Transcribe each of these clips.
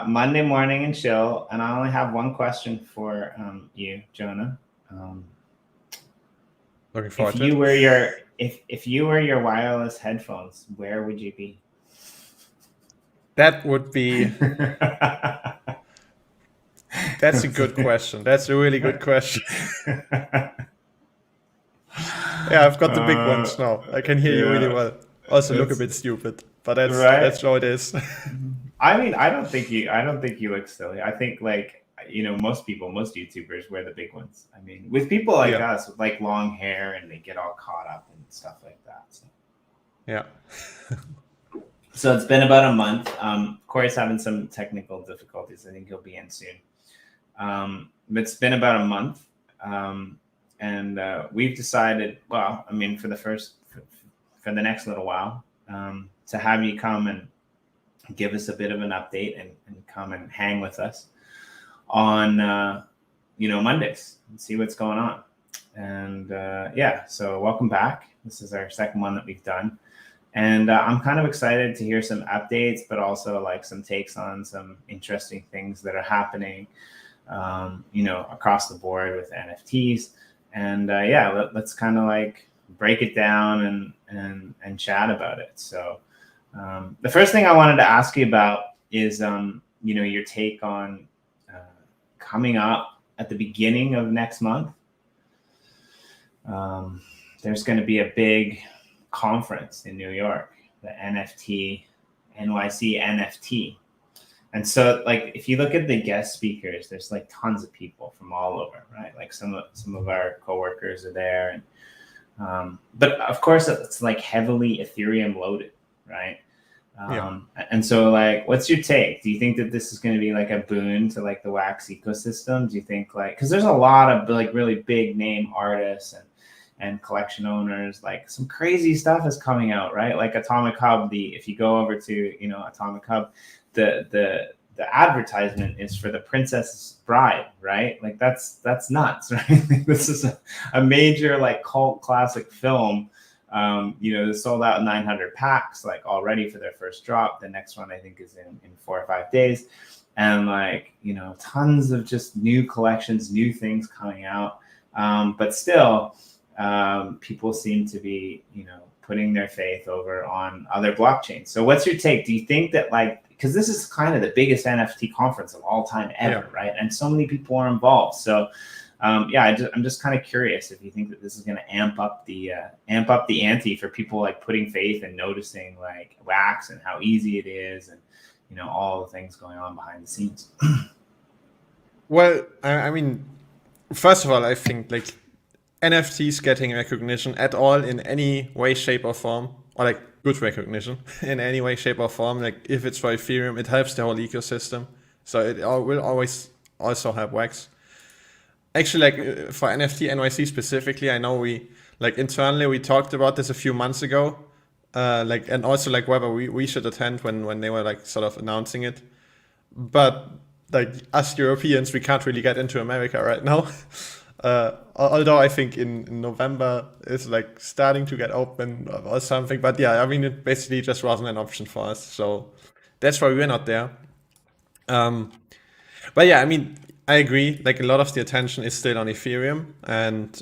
Monday morning and chill, and I only have one question for you, Jona. Looking forward if to you it. were your if you were your wireless headphones, where would you be? That would be. That's a good question. That's a really good question. Yeah, I've got the big ones now. I can hear you really well. Also look a bit stupid, but that's how it is. I mean, I don't think you look silly. I think most YouTubers wear the big ones. I mean, with people like us with like long hair and they get all caught up and stuff like that. So. Yeah. So it's been about a month. Corey's having some technical difficulties. I think he'll be in soon. It's been about a month. And we've decided, well, I mean, for the next little while, to have you come and give us a bit of an update and come and hang with us on, Mondays and see what's going on. And so welcome back. This is our second one that we've done. And I'm kind of excited to hear some updates, but also like some takes on some interesting things that are happening, across the board with NFTs. And let's kind of like break it down and chat about it. So the first thing I wanted to ask you about is, your take on coming up at the beginning of next month. There's going to be a big conference in New York, the NYC NFT. And so, like, if you look at the guest speakers, there's like tons of people from all over, right? Like some of our coworkers are there, and but of course it's like heavily Ethereum loaded, right? And so, like, what's your take? Do you think that this is going to be like a boon to like the Wax ecosystem? Do you think because there's a lot of like really big name artists and collection owners, like some crazy stuff is coming out, right? Like Atomic Hub, if you go over to, Atomic Hub, the advertisement is for the Princess Bride, right? Like that's nuts, right? This is a major like cult classic film. Sold out 900 packs like already for their first drop. The next one I think is in 4 or 5 days. And like, tons of just new collections, new things coming out. But still, people seem to be, putting their faith over on other blockchains. So what's your take? Do you think that because this is kind of the biggest NFT conference of all time ever, right? And so many people are involved. So I'm just kind of curious if you think that this is going to amp up the ante for people like putting faith and noticing like Wax and how easy it is and, all the things going on behind the scenes. Well, I mean, first of all, I think like NFTs getting recognition at all in any way, shape or form, or like good recognition in any way, shape or form, like if it's for Ethereum, it helps the whole ecosystem. So it will always also help Wax. Actually, like for NFT NYC specifically, I know we like internally we talked about this a few months ago, and also like whether we should attend when they were like sort of announcing it. But like us Europeans, we can't really get into America right now. Although I think in November it's like starting to get open or something. But yeah, I mean, it basically just wasn't an option for us. So that's why we're not there. But yeah, I mean, I agree. Like a lot of the attention is still on Ethereum. And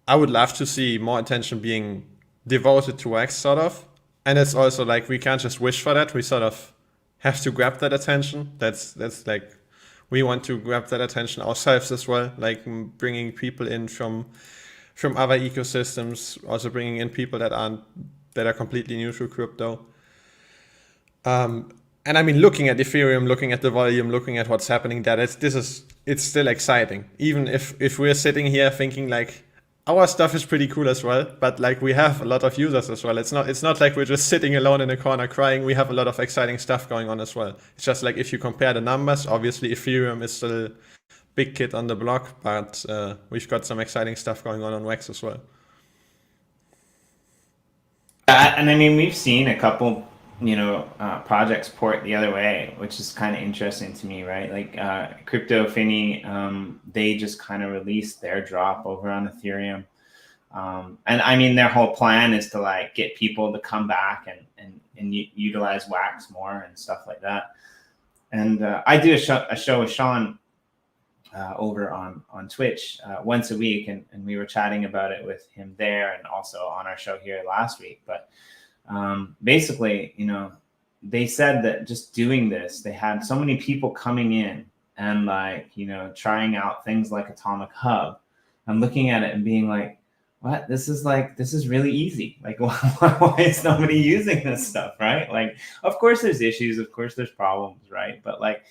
I would love to see more attention being devoted to Wax sort of. And it's also like we can't just wish for that. We sort of have to grab that attention. That's like... We want to grab that attention ourselves as well, like bringing people in from other ecosystems, also bringing in people that are completely new to crypto. And I mean, looking at Ethereum, looking at the volume, looking at what's happening there, it's still exciting. Even if we're sitting here thinking like our stuff is pretty cool as well, but like we have a lot of users as well. It's not like we're just sitting alone in a corner crying. We have a lot of exciting stuff going on as well. It's just like if you compare the numbers, obviously Ethereum is still big kid on the block, but we've got some exciting stuff going on Wax as well. And I mean, we've seen a couple, projects port the other way, which is kind of interesting to me, right? Like Crypto Finny, they just kind of released their drop over on Ethereum. And I mean, their whole plan is to like get people to come back and utilize wax more and stuff like that. And I do a show with Sean over on Twitch once a week, and we were chatting about it with him there and also on our show here last week. But basically, you know, they said that just doing this, they had so many people coming in and like, you know, trying out things like Atomic Hub and looking at it and being like, what? This is really easy. Like, why is nobody using this stuff, right? Like, of course there's issues, of course there's problems, right? But like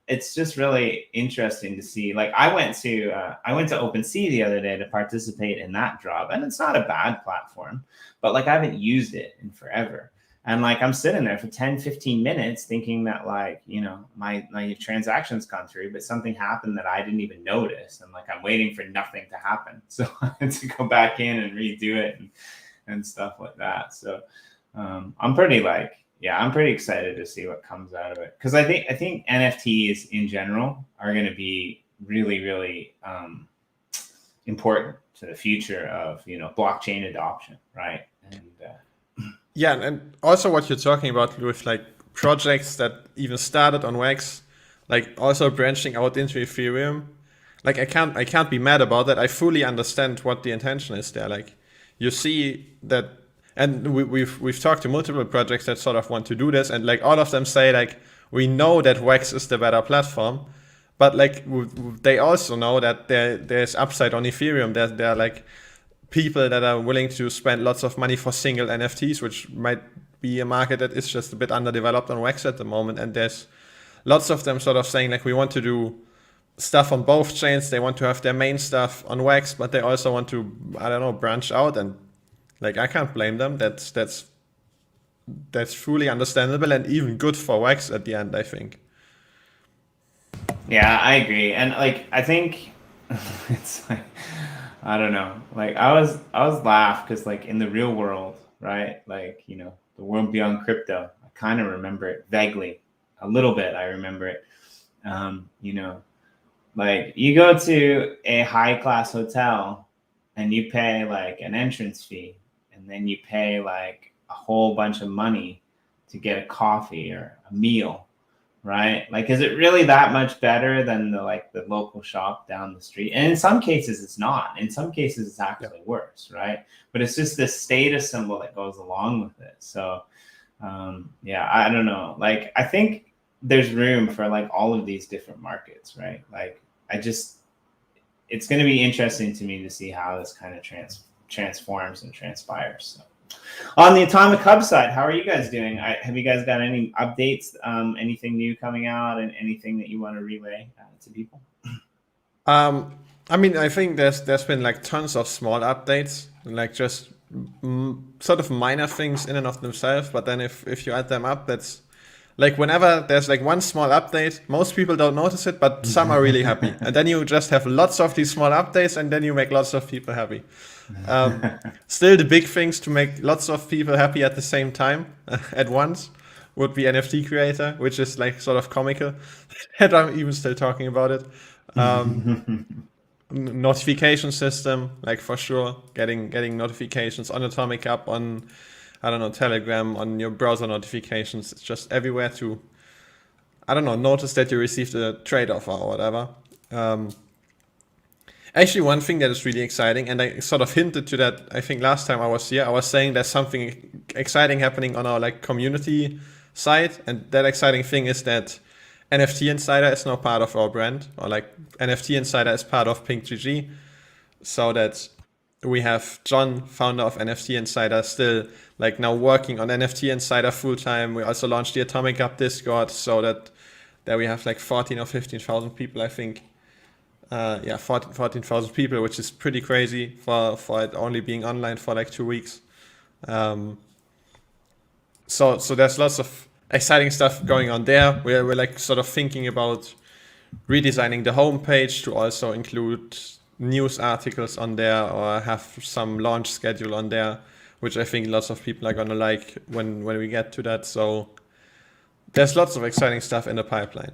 it's just really interesting to see. Like, I went to OpenSea the other day to participate in that drop, and it's not a bad platform, but like I haven't used it in forever. And like I'm sitting there for 10, 15 minutes thinking that like, you know, my transaction's gone through, but something happened that I didn't even notice. And like I'm waiting for nothing to happen. So I had to go back in and redo it and stuff like that. So I'm pretty excited to see what comes out of it. Because I think NFTs in general are going to be really, really important to the future of, you know, blockchain adoption, right? And yeah, and also what you're talking about with like projects that even started on Wax, like also branching out into Ethereum, like I can't be mad about that. I fully understand what the intention is there. Like you see that, and we've talked to multiple projects that sort of want to do this, and like all of them say like we know that Wax is the better platform, but like they also know that there's upside on Ethereum. There are like people that are willing to spend lots of money for single NFTs, which might be a market that is just a bit underdeveloped on Wax at the moment. And there's lots of them sort of saying like, we want to do stuff on both chains. They want to have their main stuff on Wax, but they also want to, I don't know, branch out. And like, I can't blame them. That's fully understandable and even good for Wax at the end, I think. Yeah, I agree. And like, I think it's like, I don't know. Like I was laughed because like in the real world, right? Like, you know, the world beyond crypto, I kind of remember it vaguely, a little bit. I remember it. You know, like you go to a high class hotel and you pay like an entrance fee, and then you pay like a whole bunch of money to get a coffee or a meal. Right? Like, is it really that much better than the local shop down the street? And in some cases it's not. In some cases it's actually worse, right? But it's just this status symbol that goes along with it. So yeah, I don't know. Like, I think there's room for like all of these different markets, right? Like it's going to be interesting to me to see how this kind of transforms and transpires. So. On the Atomic Hub side, how are you guys doing? Have you guys got any updates, anything new coming out, and anything that you want to relay to people? I mean, I think there's been like tons of small updates, like just sort of minor things in and of themselves. But then if you add them up, that's like whenever there's like one small update, most people don't notice it, but some are really happy. And then you just have lots of these small updates, and then you make lots of people happy. Still, the big things to make lots of people happy at the same time at once would be NFT creator, which is like sort of comical. And I'm even still talking about it. Notification system, like for sure, getting notifications on Atomic Hub, on, I don't know, Telegram, on your browser notifications. It's just everywhere to, I don't know, notice that you received a trade offer or whatever. Actually, one thing that is really exciting, and I sort of hinted to that, I think last time I was here, I was saying there's something exciting happening on our like community side, and that exciting thing is that NFT Insider is now part of our brand, or like NFT Insider is part of PinkGG, so that we have John, founder of NFT Insider, still like now working on NFT Insider full time. We also launched the Atomic Hub Discord, so that there we have like 14 or 15,000 people, I think. 14,000 people, which is pretty crazy for it only being online for like 2 weeks. So there's lots of exciting stuff going on there. We're like sort of thinking about redesigning the homepage to also include news articles on there, or have some launch schedule on there, which I think lots of people are gonna like when we get to that. So there's lots of exciting stuff in the pipeline.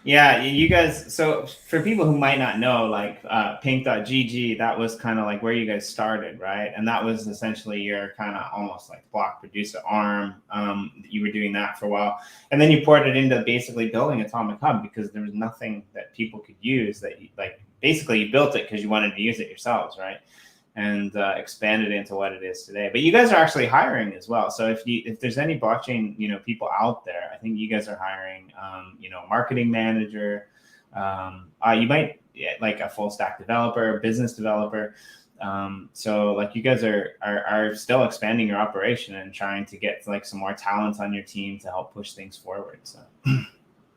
Yeah, you guys. So for people who might not know, like pink.gg, that was kind of like where you guys started, right? And that was essentially your kind of almost like block producer arm. You were doing that for a while, and then you poured it into basically building Atomic Hub because there was nothing that people could use. That you, like basically you built it because you wanted to use it yourselves, right? And expanded into what it is today. But you guys are actually hiring as well. So if there's any blockchain people out there, I think you guys are hiring marketing manager. You might like a full stack developer, business developer. So like you guys are still expanding your operation and trying to get like some more talent on your team to help push things forward. So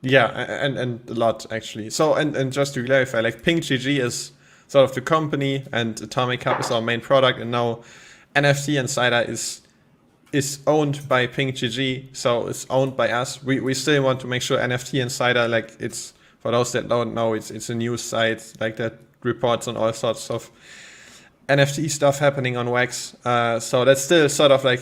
Yeah, and a lot actually. So and just to clarify, like PinkGG is sort of the company, and Atomic Hub is our main product, and now NFT Insider is owned by PinkGG, so it's owned by us. We still want to make sure NFT Insider, like it's for those that don't know, it's a news site like that reports on all sorts of NFT stuff happening on Wax. So that's still sort of like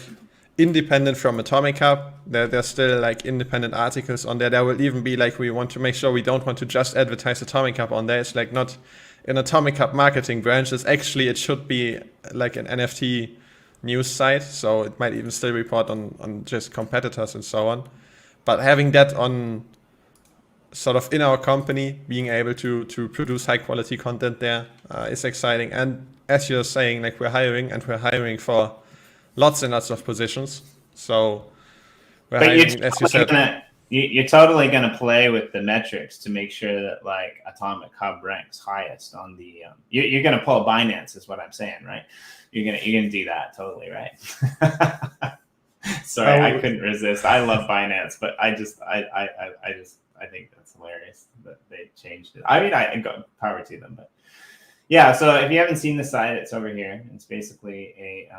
independent from Atomic Hub. There's still like independent articles on there. There will even be like, we want to make sure we don't want to just advertise Atomic Hub on there. It's like not an Atomic Hub marketing branch. It's actually, it should be like an NFT news site. So it might even still report on just competitors and so on. But having that on sort of in our company, being able to produce high quality content there is exciting. And as you're saying, like we're hiring for lots and lots of positions. So we're but hiring, as you said. you're totally gonna play with the metrics to make sure that like Atomic Hub ranks highest on the. You're gonna pull Binance, is what I'm saying, right? You're gonna do that totally, right? Sorry, I couldn't resist. I love Binance, but I think that's hilarious that they changed it. I mean, I go power to them, but yeah. So if you haven't seen the site, it's over here. It's basically a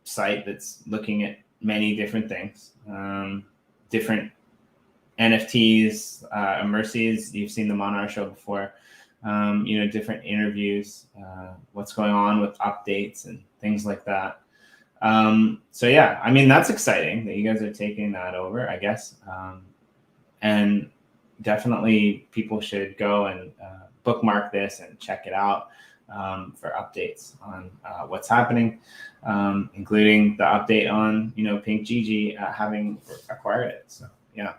site that's looking at many different things, different NFTs, immersives. You've seen them on our show before. Different interviews, what's going on with updates and things like that. So yeah, I mean, that's exciting that you guys are taking that over, I guess. And definitely people should go and bookmark this and check it out for updates on what's happening, including the update on PinkGG having acquired it. So yeah.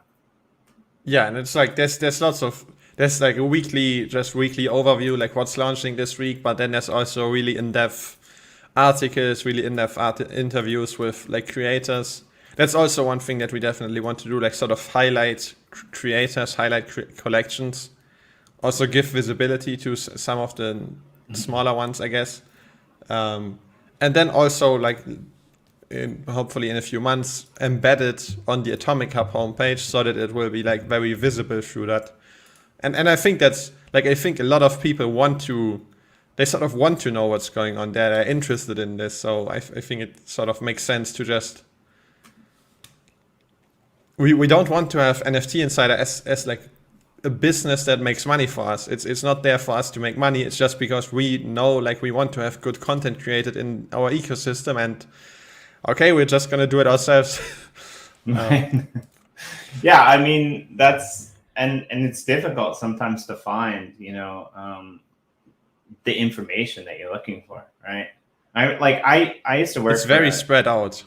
Yeah, and it's like there's lots of there's like a weekly overview, like what's launching this week, but then there's also really in-depth articles, really in-depth interviews with like creators. That's also one thing that we definitely want to do, like sort of highlight creators, highlight collections, also give visibility to some of the smaller ones, I guess. And then also like hopefully in a few months embed it on the Atomic Hub homepage so that it will be like very visible through that. And I think that's like, I think a lot of people they sort of want to know what's going on there. They're interested in this. So I think it sort of makes sense to just, we don't want to have NFT Insider as like a business that makes money for us. It's not there for us to make money. It's just because we know, like, we want to have good content created in our ecosystem, and okay, we're just gonna do it ourselves. Yeah, I mean, that's and it's difficult sometimes to find the information that you're looking for, right? I used to work. It's very spread out.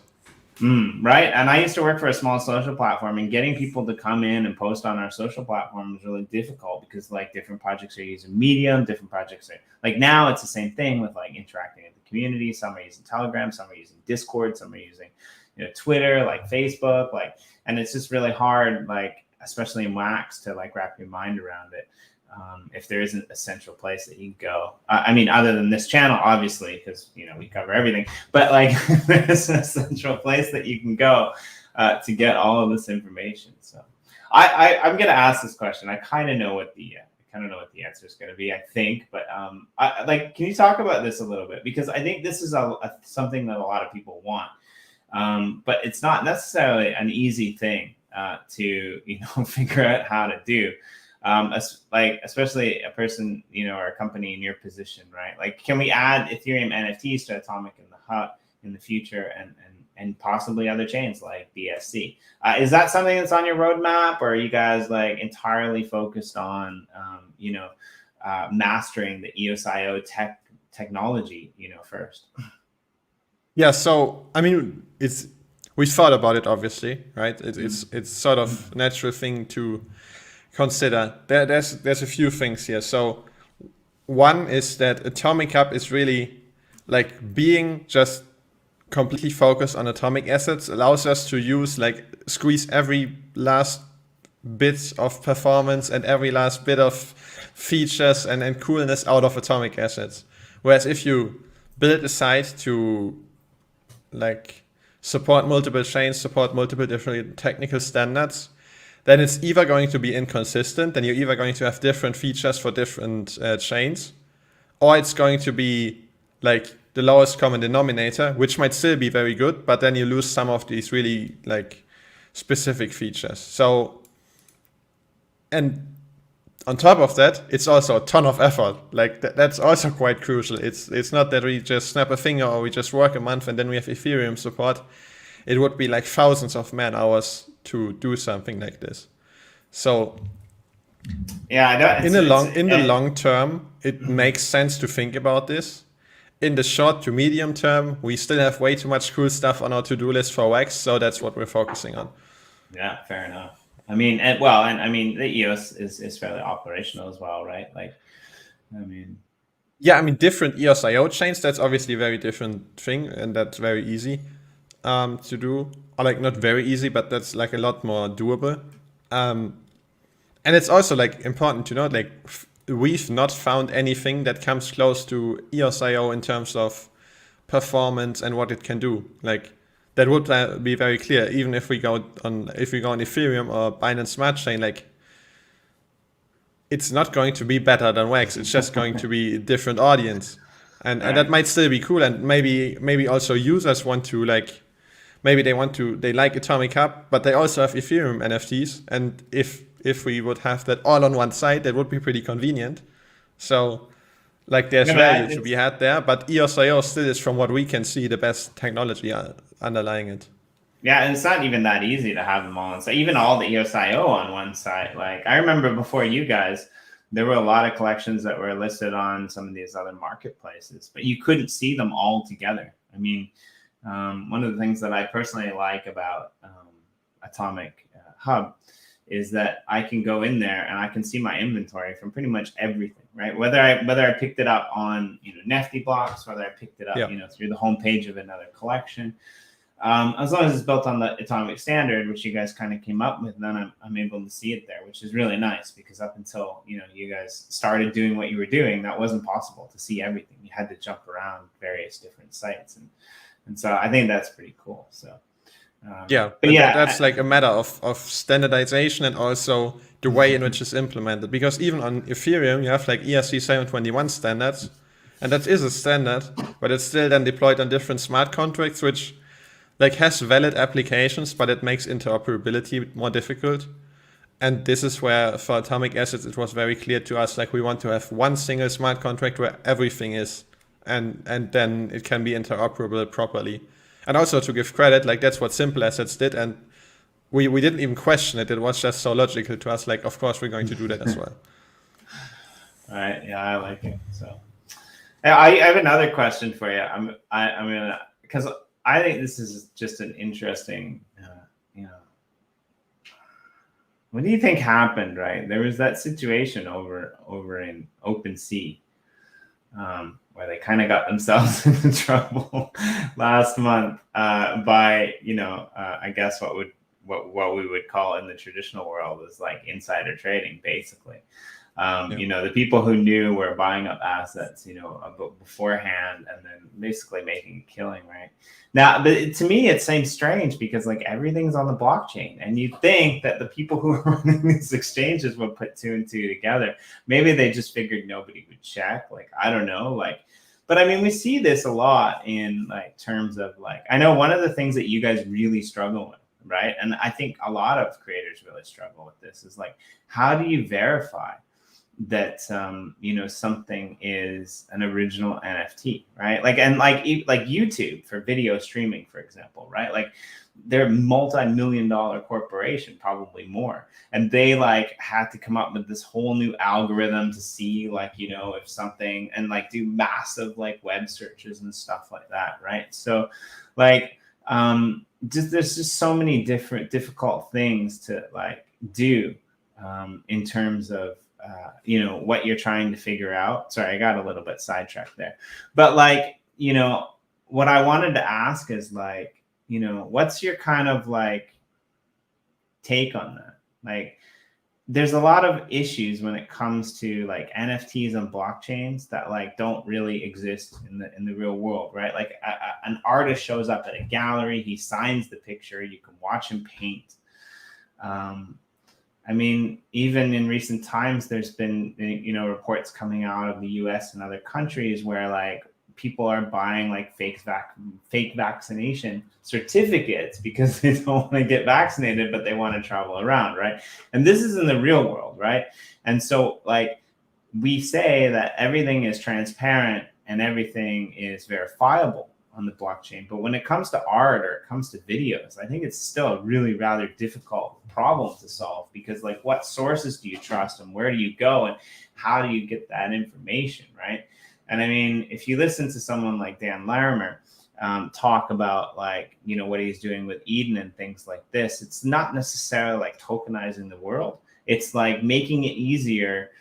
Right. And I used to work for a small social platform, and getting people to come in and post on our social platform was really difficult because like different projects are using Medium, different projects are like, now it's the same thing with like interacting with the community. Some are using Telegram, some are using Discord, some are using Twitter, like Facebook, like, and it's just really hard, like especially in Wax, to like wrap your mind around it. If there isn't a central place that you can go. I mean, other than this channel, obviously, because we cover everything, but like there's a central place that you can go to get all of this information. So I'm going to ask this question. I kind of know what the answer is going to be, I think, but can you talk about this a little bit? Because I think this is something that a lot of people want, but it's not necessarily an easy thing to figure out how to do. Especially a person, or a company in your position, right? Like, can we add Ethereum NFTs to Atomic in the hub in the future, and possibly other chains like BSC. Is that something that's on your roadmap, or are you guys like entirely focused on, mastering the EOSIO technology, first? Yeah, so I mean, we thought about it, obviously, right? It's sort of natural thing to consider. There's a few things here. So one is that Atomic Hub is really like being just completely focused on atomic assets allows us to squeeze every last bit of performance and every last bit of features and coolness out of atomic assets. Whereas if you build a site to like support multiple chains, support multiple different technical standards, then it's either going to be inconsistent, then you're either going to have different features for different chains, or it's going to be like the lowest common denominator, which might still be very good, but then you lose some of these really like specific features. So, and on top of that, it's also a ton of effort. Like that's also quite crucial. It's not that we just snap a finger or we just work a month and then we have Ethereum support. It would be like thousands of man hours to do something like this. So yeah, in the long term, it makes sense to think about this. In the short to medium term, we still have way too much cool stuff on our to-do list for Wax, so that's what we're focusing on. Yeah, fair enough. I mean, the EOS is fairly operational as well, right? Different EOSIO chains, that's obviously a very different thing, and that's very easy to do. Or like not very easy, but that's like a lot more doable. And it's also like important to note, like we've not found anything that comes close to EOSIO in terms of performance and what it can do. Like that would be very clear. Even if we go on Ethereum or Binance Smart Chain, like it's not going to be better than Wax. It's just going to be a different audience, and that might still be cool. And maybe also users want to like, maybe they like Atomic Hub, but they also have Ethereum NFTs. And if we would have that all on one site, that would be pretty convenient. So like there's value to be had there, but EOSIO still is, from what we can see, the best technology underlying it. Yeah, and it's not even that easy to have them all. So even all the EOSIO on one site. Like I remember before you guys, there were a lot of collections that were listed on some of these other marketplaces, but you couldn't see them all together. I mean, one of the things that I personally like about Atomic Hub is that I can go in there and I can see my inventory from pretty much everything, right? Whether I picked it up on Nifty blocks, whether I picked it up through the homepage of another collection, as long as it's built on the Atomic standard, which you guys kind of came up with, then I'm able to see it there, which is really nice, because up until you guys started doing what you were doing, that wasn't possible to see everything. You had to jump around various different sites, and so I think that's pretty cool. So. That's like a matter of standardization and also the way in which it's implemented. Because even on Ethereum, you have like ERC 721 standards, and that is a standard, but it's still then deployed on different smart contracts, which like has valid applications, but it makes interoperability more difficult. And this is where for Atomic Assets, it was very clear to us, like we want to have one single smart contract where everything is, and then it can be interoperable properly. And also to give credit, like that's what Simple Assets did, and we didn't even question it. It was just so logical to us, like of course we're going to do that as well. All right, yeah, I like it. So I have another question for you. I'm gonna, because I think this is just an interesting, what do you think happened? Right, there was that situation over in OpenSea. Where they kind of got themselves into trouble last month by I guess what we would call in the traditional world is like insider trading, basically. The people who knew were buying up assets, beforehand, and then basically making a killing, right? Now, but to me, it seems strange because like everything's on the blockchain, and you'd think that the people who are running these exchanges would put two and two together. Maybe they just figured nobody would check. Like, I don't know, like. But I mean, we see this a lot in like terms of like, I know one of the things that you guys really struggle with, right? And I think a lot of creators really struggle with this is like, how do you verify that something is an original NFT, right? Like, and like YouTube for video streaming, for example, right? Like they're a multi-million-dollar corporation, probably more, and they like had to come up with this whole new algorithm to see like if something, and like do massive like web searches and stuff like that, right? So like there's just so many different difficult things to like do in terms of what you're trying to figure out. Sorry, I got a little bit sidetracked there, but like what I wanted to ask is like what's your kind of like take on that? Like there's a lot of issues when it comes to like NFTs and blockchains that like don't really exist in the real world, right? Like an artist shows up at a gallery, he signs the picture, you can watch him paint. I mean, even in recent times, there's been reports coming out of the U.S. and other countries where like people are buying like fake vaccination certificates because they don't want to get vaccinated, but they want to travel around, right? And this is in the real world, right? And so like we say that everything is transparent and everything is verifiable on the blockchain, but when it comes to art or it comes to videos, I think it's still a really rather difficult problem to solve, because like what sources do you trust and where do you go and how do you get that information, right? And I mean, if you listen to someone like Dan Larimer talk about like, what he's doing with Eden and things like this, it's not necessarily like tokenizing the world. It's like making it easier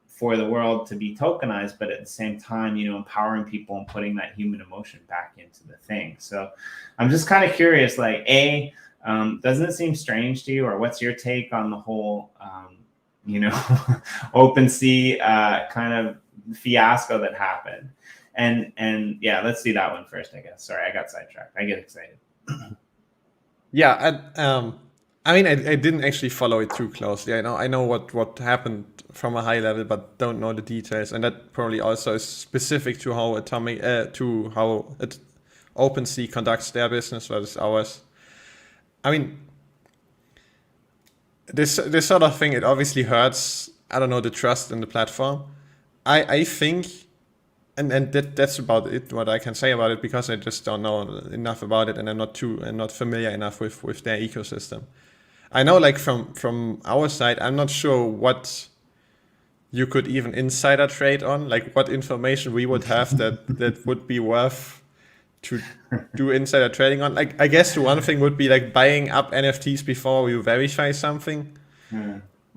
for the world to be tokenized, but at the same time, empowering people and putting that human emotion back into the thing. So I'm just kind of curious, like, doesn't it seem strange to you, or what's your take on the whole, OpenSea kind of fiasco that happened? And yeah, let's do that one first, I guess. Sorry, I got sidetracked. I get excited. Yeah, I mean, I didn't actually follow it too closely. I know what happened from a high level, but don't know the details, and that probably also is specific to how OpenSea conducts their business versus ours. I mean, this sort of thing, it obviously hurts, I don't know, the trust in the platform. I think, and that's about it, what I can say about it, because I just don't know enough about it, and I'm not familiar enough with their ecosystem. I know, like from our side, I'm not sure what you could even insider trade on, like what information we would have that would be worth to do insider trading on. Like, I guess the one thing would be like buying up NFTs before you verify something.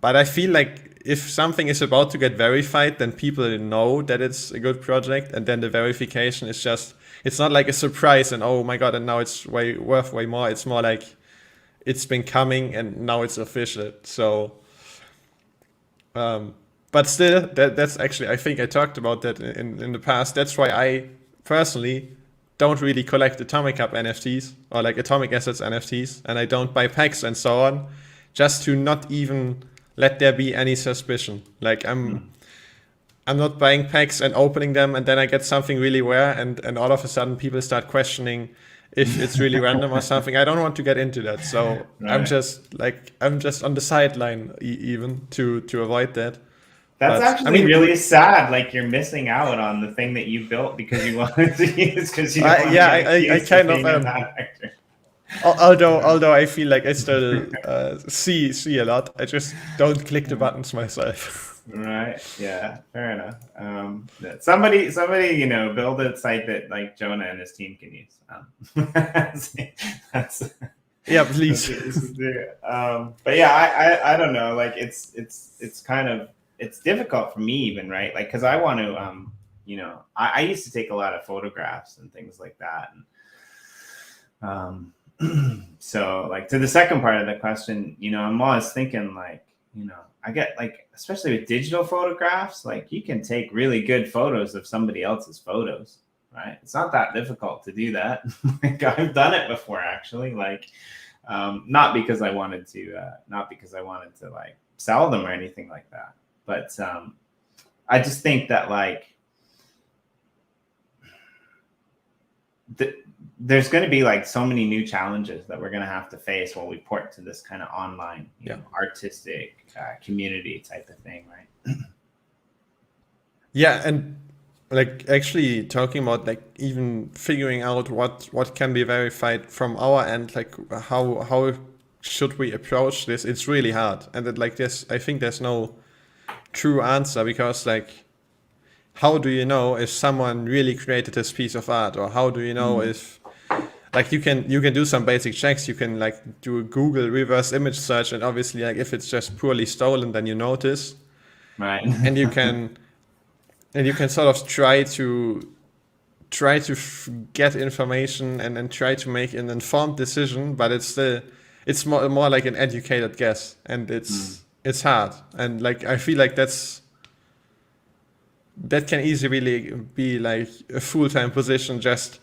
But I feel like if something is about to get verified, then people know that it's a good project, and then the verification is just, it's not like a surprise and oh my god, and now it's worth way more. It's more like it's been coming and now it's official. So but still, that's actually, I think I talked about that in the past. That's why I personally don't really collect Atomic Cup NFTs or like Atomic Assets NFTs, and I don't buy packs and so on, just to not even let there be any suspicion. Like I'm not buying packs and opening them and then I get something really rare and all of a sudden people start questioning if it's really random or something. I don't want to get into that. So right. I'm just on the sideline even to avoid that. That's actually really sad. Like you're missing out on the thing that you built because you wanted to use, because you don't want I kind of although I feel like I still see a lot. I just don't click the buttons myself. Right. Yeah. Fair enough. Somebody, build a site that like Jona and his team can use. That's yeah, please. But yeah, I don't know. Like it's kind of, it's difficult for me even, right? Like, cause I want to, I used to take a lot of photographs and things like that. And, so like to the second part of the question, I'm always thinking like, I get like, especially with digital photographs, like you can take really good photos of somebody else's photos, right? It's not that difficult to do that. Like I've done it before actually, like, not because I wanted to like sell them or anything like that. But I just think that like there's going to be like so many new challenges that we're going to have to face while we port to this kind of online, you know, artistic community type of thing, right? Yeah, and like actually talking about like even figuring out what can be verified from our end, like how should we approach this? It's really hard, and that like this, I think there's no true answer, because like, how do you know if someone really created this piece of art, or how do you know if like you can do some basic checks. You can like do a Google reverse image search, and obviously like if it's just poorly stolen, then you notice, right? And you can sort of try to get information and then try to make an informed decision, but it's more like an educated guess, and it's hard, and like I feel like that can easily be like a full-time position, just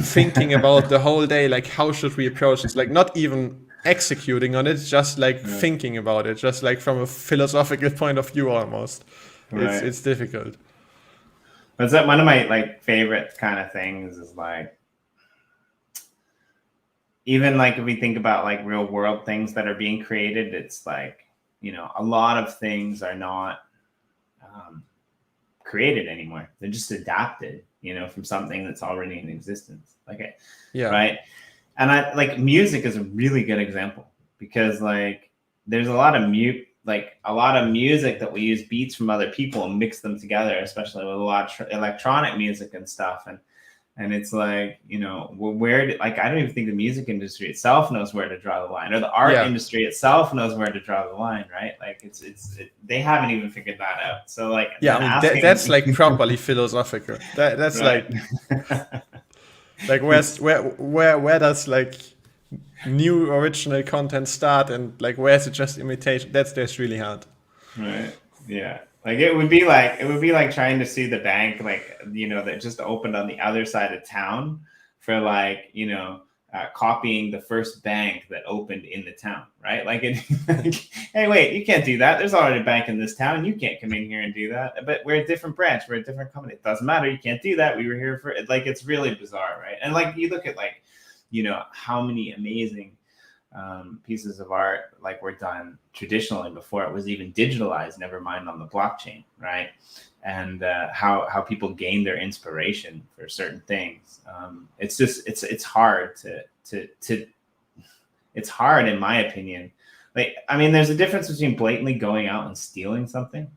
thinking about the whole day, like how should we approach this, like not even executing on it, just like thinking about it, just like from a philosophical point of view almost. Right. It's difficult. But one of my like favorite kind of things is like, even like if we think about like real world things that are being created, it's like, you know, a lot of things are not created anymore. They're just adapted, you know, from something that's already in existence. Like, right. And I like music is a really good example, because like there's a lot of music that we use beats from other people and mix them together, especially with a lot of electronic music and stuff. And it's like, you know, like, I don't even think the music industry itself knows where to draw the line, or the art industry itself knows where to draw the line, right? Like they haven't even figured that out. So like, I mean, that's like properly philosophical. That's right. like where does like new original content start, and like where's it just imitation? That's really hard. Right. Yeah. Like it would be like trying to sue the bank, like, you know, that just opened on the other side of town for like, you know, copying the first bank that opened in the town, right? Like, hey, wait, you can't do that. There's already a bank in this town. You can't come in here and do that. But we're a different branch. We're a different company. It doesn't matter. You can't do that. We were here for it. Like, it's really bizarre, right? And like, you look at like, you know, how many amazing pieces of art like were done traditionally before it was even digitalized, never mind on the blockchain, right? And how people gain their inspiration for certain things. It's just it's hard to it's hard, in my opinion. Like, I mean, there's a difference between blatantly going out and stealing something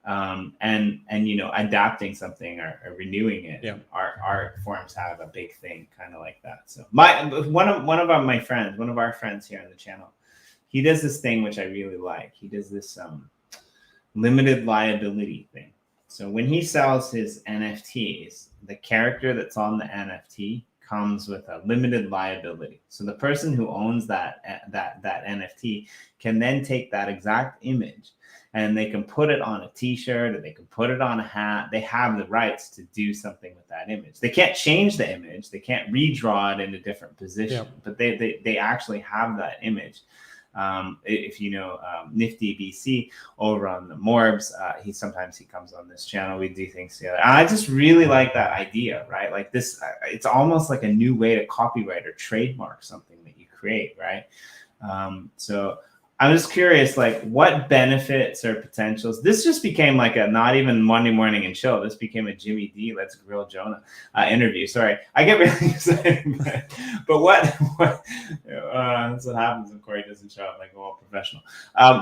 and you know, adapting something or renewing it. Yeah. Art forms have a big thing kind of like that. So one of our friends here on the channel, he does this thing which I really like. He does this limited liability thing. So when he sells his NFTs, the character that's on the NFT comes with a limited liability. So the person who owns that NFT can then take that exact image and they can put it on a t-shirt, or they can put it on a hat. They have the rights to do something with that image. They can't change the image. They can't redraw it in a different position, but they actually have that image. If you know Nifty BC over on the Morbs, he comes on this channel. We do things together. And I just really like that idea, right? Like this, it's almost like a new way to copyright or trademark something that you create, right? So I'm just curious, like, what benefits or potentials? This just became like a not even Monday morning and chill. This became a Jimmy D Let's Grill Jona interview. Sorry, I get really excited, but what that's what happens when Corey doesn't show up like a well professional.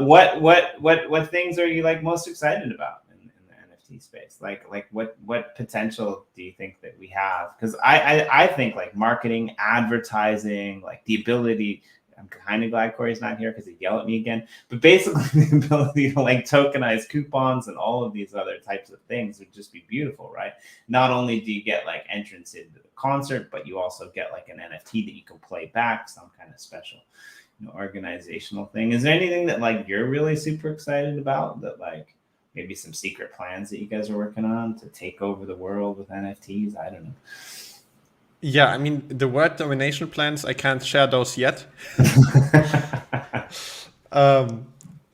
What things are you like most excited about in the NFT space? Like what potential do you think that we have? Because I think like marketing, advertising, like the ability. I'm kind of glad Corey's not here because he'd yell at me again. But basically, the ability to like tokenize coupons and all of these other types of things would just be beautiful, right? Not only do you get like entrance into the concert, but you also get like an NFT that you can play back, some kind of special, you know, organizational thing. Is there anything that like you're really super excited about, that like maybe some secret plans that you guys are working on to take over the world with NFTs? I don't know. Yeah, I mean, the word domination plans, I can't share those yet. No,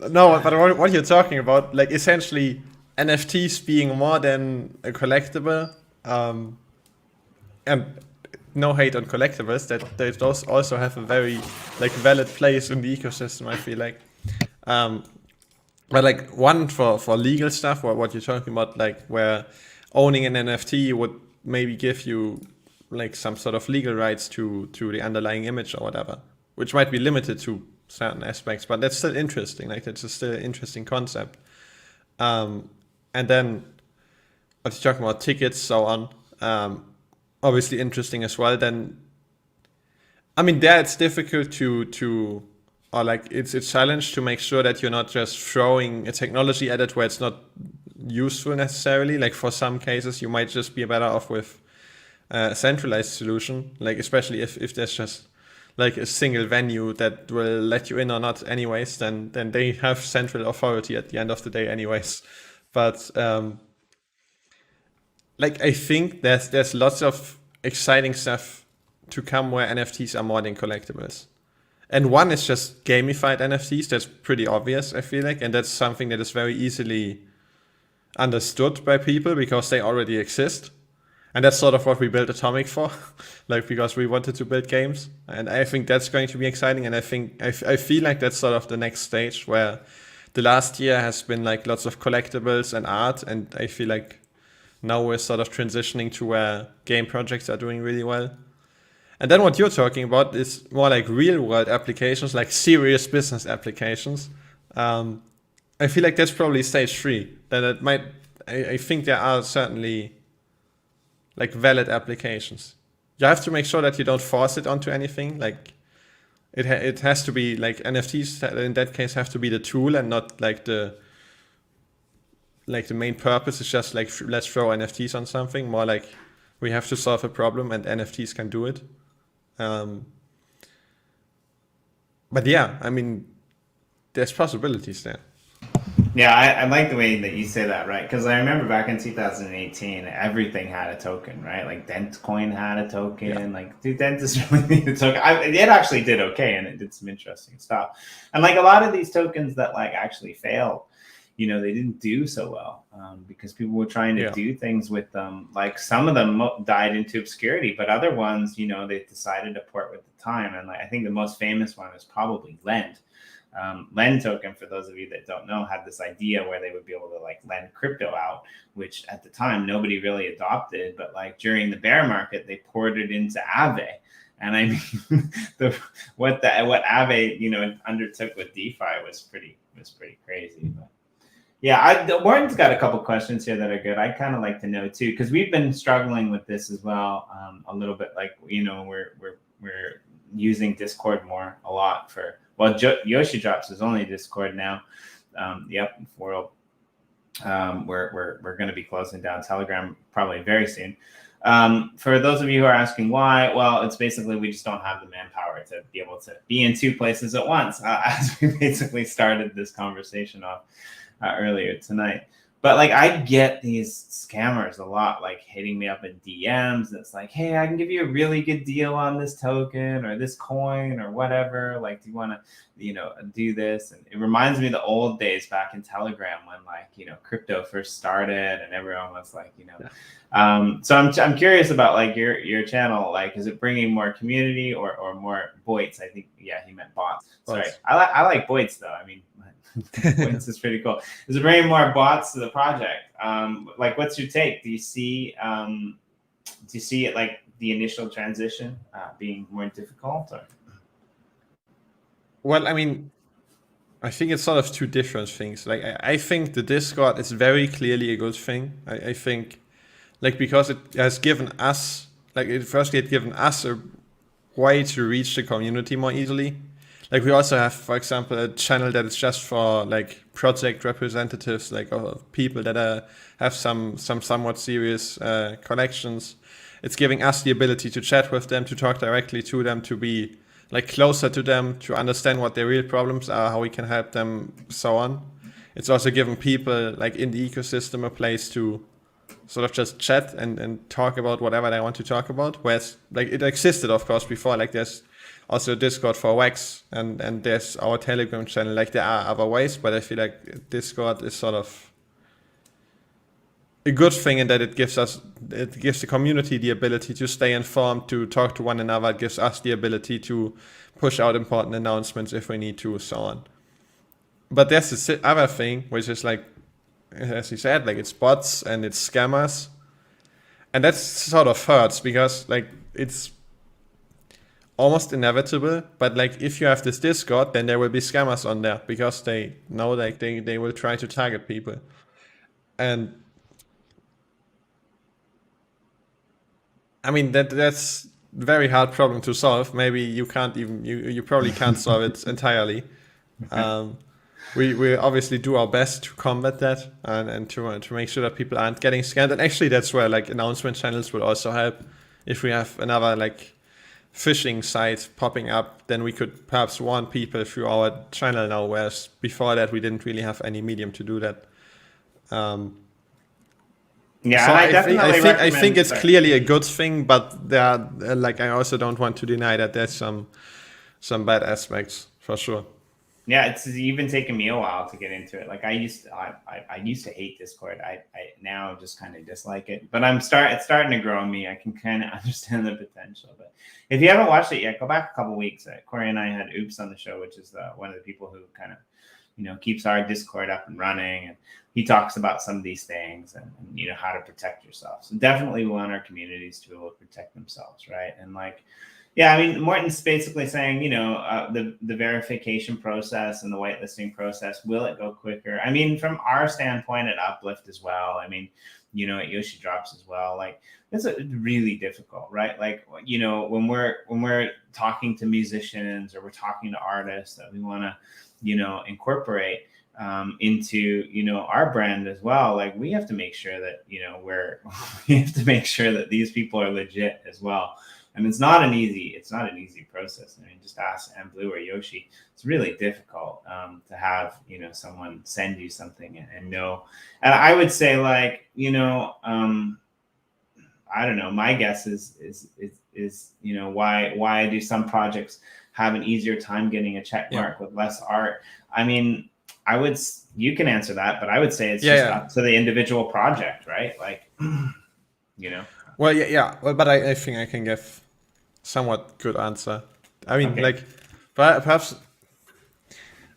but what you're talking about, like essentially NFTs being more than a collectible, and no hate on collectibles, that they those also have a very like valid place in the ecosystem, I feel like. But like one for legal stuff, what you're talking about, like where owning an NFT would maybe give you like some sort of legal rights to the underlying image or whatever, which might be limited to certain aspects, but that's still interesting. Like that's still an interesting concept. And then what you're talking about, tickets, so on, obviously interesting as well. Then, I mean, there it's difficult to or like it's a challenge to make sure that you're not just throwing a technology at it where it's not useful necessarily. Like for some cases, you might just be better off with a centralized solution, like especially if there's just like a single venue that will let you in or not anyways, then they have central authority at the end of the day anyways. But like I think there's lots of exciting stuff to come where NFTs are more than collectibles. And one is just gamified NFTs. That's pretty obvious, I feel like. And that's something that is very easily understood by people because they already exist. And that's sort of what we built Atomic for, like because we wanted to build games. And I think that's going to be exciting. And I think I feel like that's sort of the next stage where the last year has been like lots of collectibles and art. And I feel like now we're sort of transitioning to where game projects are doing really well. And then what you're talking about is more like real world applications, like serious business applications. I feel like that's probably stage 3. That it might, I think there are certainly like valid applications. You have to make sure that you don't force it onto anything. Like it has to be like NFTs in that case have to be the tool and not like the main purpose is just like let's throw NFTs on something. More like we have to solve a problem and NFTs can do it. But yeah, I mean, there's possibilities there. Yeah, I like the way that you say that, right? Because I remember back in 2018, everything had a token, right? Like Dentcoin had a token. Yeah. Like, dude, Dentist really need a token. It actually did okay, and it did some interesting stuff. And like a lot of these tokens that like actually failed, you know, they didn't do so well because people were trying to do things with them. Like some of them died into obscurity, but other ones, you know, they decided to port with the time. And like I think the most famous one is probably Lend. Lend token, for those of you that don't know, had this idea where they would be able to like lend crypto out, which at the time nobody really adopted. But like during the bear market, they ported into Aave. And I mean, what Aave, you know, undertook with DeFi was pretty crazy. But yeah, Warren's got a couple questions here that are good. I'd kind of like to know too, because we've been struggling with this as well a little bit. Like, you know, we're using Discord a lot for. Well, Yoshi Drops is only Discord now. Yep, we're going to be closing down Telegram probably very soon. For those of you who are asking why, well, it's basically we just don't have the manpower to be able to be in 2 places at once, as we basically started this conversation off earlier tonight. But like I get these scammers a lot, like hitting me up in DMs. And it's like, hey, I can give you a really good deal on this token or this coin or whatever. Like, do you want to, you know, do this? And it reminds me of the old days back in Telegram when like, you know, crypto first started and everyone was like, you know. Yeah. So I'm curious about like your channel. Like, is it bringing more community or more bots? I think, yeah, he meant bots. Sorry, I like bots though. I mean. This is pretty cool. Is it bringing more bots to the project? Like, what's your take? Do you see it like the initial transition being more difficult? Or? Well, I mean, I think it's sort of 2 different things. Like, I think the Discord is very clearly a good thing. I think, like, because it has given us, like, firstly, it given us a way to reach the community more easily. Like we also have, for example, a channel that is just for like project representatives, like people that have some somewhat serious collections. It's giving us the ability to chat with them, to talk directly to them, to be like closer to them, to understand what their real problems are, how we can help them, so on. It's also giving people like in the ecosystem a place to sort of just chat and talk about whatever they want to talk about. Whereas like it existed, of course, before. Like there's also Discord for Wax, and there's our Telegram channel. Like there are other ways, but I feel like Discord is sort of a good thing in that it gives the community the ability to stay informed, to talk to one another. It gives us the ability to push out important announcements if we need to, so on. But there's this other thing, which is like, as you said, like it's bots and it's scammers. And that sort of hurts because like it's almost inevitable. But like if you have this Discord, then there will be scammers on there because they know like they will try to target people. And I mean that's very hard problem to solve. Maybe you probably can't solve it entirely. We obviously do our best to combat that and to make sure that people aren't getting scammed. And actually that's where like announcement channels will also help. If we have another like phishing site popping up, then we could perhaps warn people through our channel now, whereas before that we didn't really have any medium to do that. Yeah, so I think it's clearly a good thing, but there are, like I also don't want to deny that there's some bad aspects for sure. Yeah, it's even taken me a while to get into it. Like I used to hate Discord. I now just kind of dislike it. But it's starting to grow on me. I can kind of understand the potential. But if you haven't watched it yet, go back a couple weeks. Corey and I had Oops on the show, which is one of the people who kind of keeps our Discord up and running, and he talks about some of these things and how to protect yourself. So definitely we want our communities to be able to protect themselves, right? And like, yeah, I mean, Morton's basically saying, the verification process and the whitelisting process, will it go quicker? I mean, from our standpoint at Uplift as well, I mean, at Yoshi Drops as well, like it's really difficult, right? Like, when we're talking to musicians or we're talking to artists that we want to, incorporate into, our brand as well, like we have to make sure that, we have to make sure that these people are legit as well. And it's not an easy process. I mean, just ask Blue or Yoshi. It's really difficult to have, someone send you something and know. And I would say like, I don't know. My guess is why do some projects have an easier time getting a check mark with less art? I mean, you can answer that, but I would say it's up to the individual project, right? Like, Well, Well, but I think I can give somewhat good answer. I mean, like, perhaps.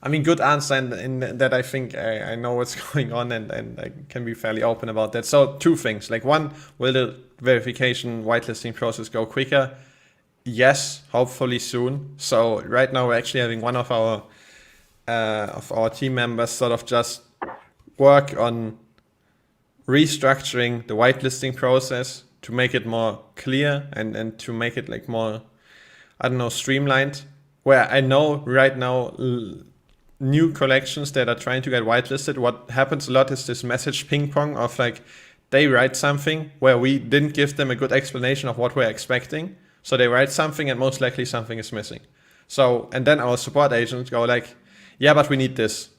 I mean, good answer in that I think I know what's going on and I can be fairly open about that. So 2 things. Like, one, will the verification whitelisting process go quicker? Yes, hopefully soon. So right now we're actually having one of our team members sort of just work on restructuring the whitelisting process to make it more clear and to make it like more, I don't know, streamlined. Where I know right now new collections that are trying to get whitelisted, what happens a lot is this message ping pong of like they write something where we didn't give them a good explanation of what we're expecting. So they write something and most likely something is missing. So, and then our support agents go like, yeah, but we need this.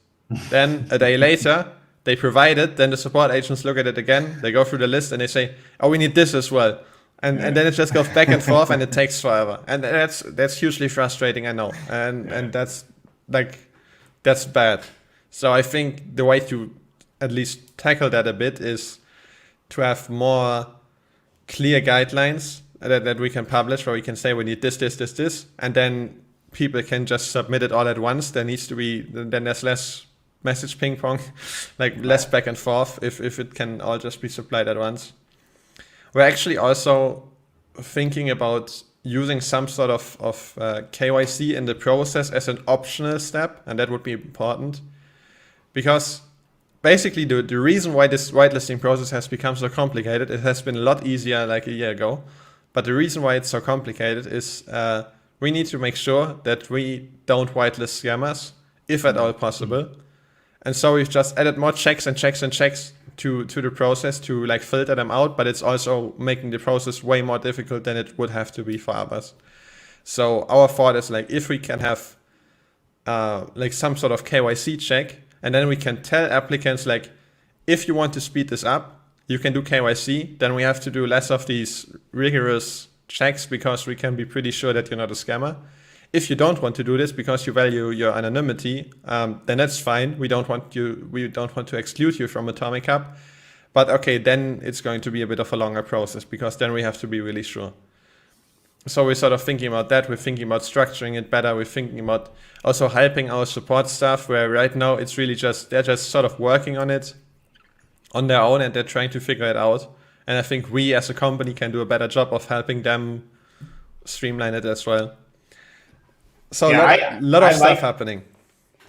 Then a day later, they provide it. Then the support agents look at it again. They go through the list and they say, oh, we need this as well. And then it just goes back and forth and it takes forever. And that's hugely frustrating, I know. And that's bad. So I think the way to at least tackle that a bit is to have more clear guidelines that we can publish where we can say we need this, and then people can just submit it all at once. Then there's less message ping pong, like less back and forth if it can all just be supplied at once. We're actually also thinking about using some sort of KYC in the process as an optional step, and that would be important because basically the reason why this whitelisting process has become so complicated, it has been a lot easier like a year ago, but the reason why it's so complicated is we need to make sure that we don't whitelist scammers, if at all possible. And so we've just added more checks and checks and checks to the process to like filter them out, but it's also making the process way more difficult than it would have to be for others. So our thought is like if we can have like some sort of KYC check, and then we can tell applicants like if you want to speed this up, you can do KYC, then we have to do less of these rigorous checks because we can be pretty sure that you're not a scammer. If you don't want to do this because you value your anonymity, then that's fine. We don't want to exclude you from Atomic Hub. But okay, then it's going to be a bit of a longer process because then we have to be really sure. So we're sort of thinking about that. We're thinking about structuring it better. We're thinking about also helping our support staff, where right now it's really just, they're just sort of working on it on their own and they're trying to figure it out. And I think we as a company can do a better job of helping them streamline it as well. So Yeah, a lot of stuff happening.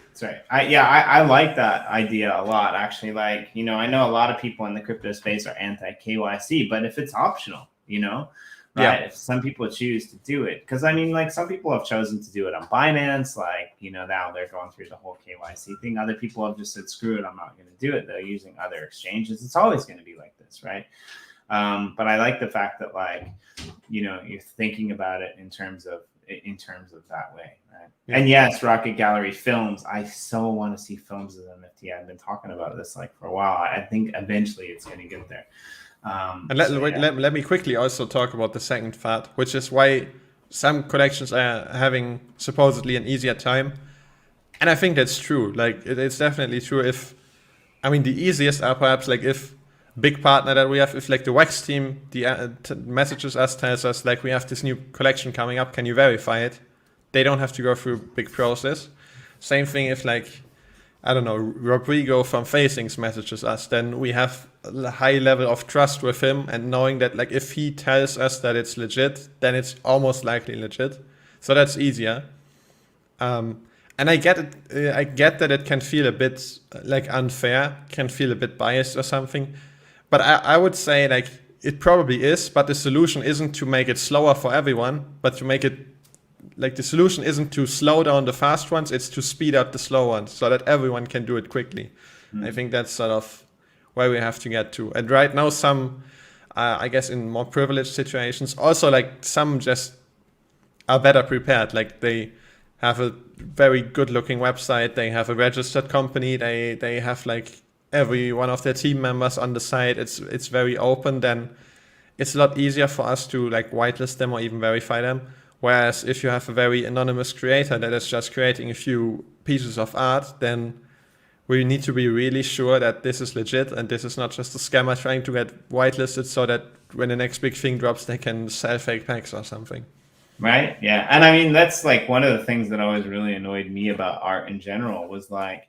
That's right. I like that idea a lot, actually. Like, you know, I know a lot of people in the crypto space are anti-KYC, but if it's optional, you know, right? Yeah. If some people choose to do it, because I mean, like some people have chosen to do it on Binance, like, you know, now they're going through the whole KYC thing. Other people have just said, screw it, I'm not going to do it. They're using other exchanges. It's always going to be like this, right? But I like the fact that, like, you know, you're thinking about it in terms of that way, right? Yeah. And yes, Rocket Gallery films. I so want to see films as NFT. I've been talking about this like for a while. I think eventually it's going to get there. And let me quickly also talk about the second part, which is why some collections are having supposedly an easier time. And I think that's true. Like it's definitely true. The easiest are perhaps like if big partner that we have, if like the Wax team messages us, tells us like we have this new collection coming up, can you verify it? They don't have to go through a big process. Same thing if like, I don't know, Rodrigo from Facings messages us, then we have a high level of trust with him and knowing that like if he tells us that it's legit, then it's almost likely legit. So that's easier. And I get it. I get that it can feel a bit like unfair, can feel a bit biased or something. But I would say like it probably is, but the solution isn't to make it slower for everyone, but to make it like the solution isn't to slow down the fast ones, it's to speed up the slow ones so that everyone can do it quickly. I think that's sort of where we have to get to. And right now some, I guess in more privileged situations, also like some just are better prepared. Like they have a very good looking website, they have a registered company, they have like every one of their team members on the site. It's very open. Then it's a lot easier for us to like whitelist them or even verify them. Whereas if you have a very anonymous creator that is just creating a few pieces of art, then we need to be really sure that this is legit and this is not just a scammer trying to get whitelisted so that when the next big thing drops, they can sell fake packs or something. Right. Yeah. And I mean, that's like one of the things that always really annoyed me about art in general was like,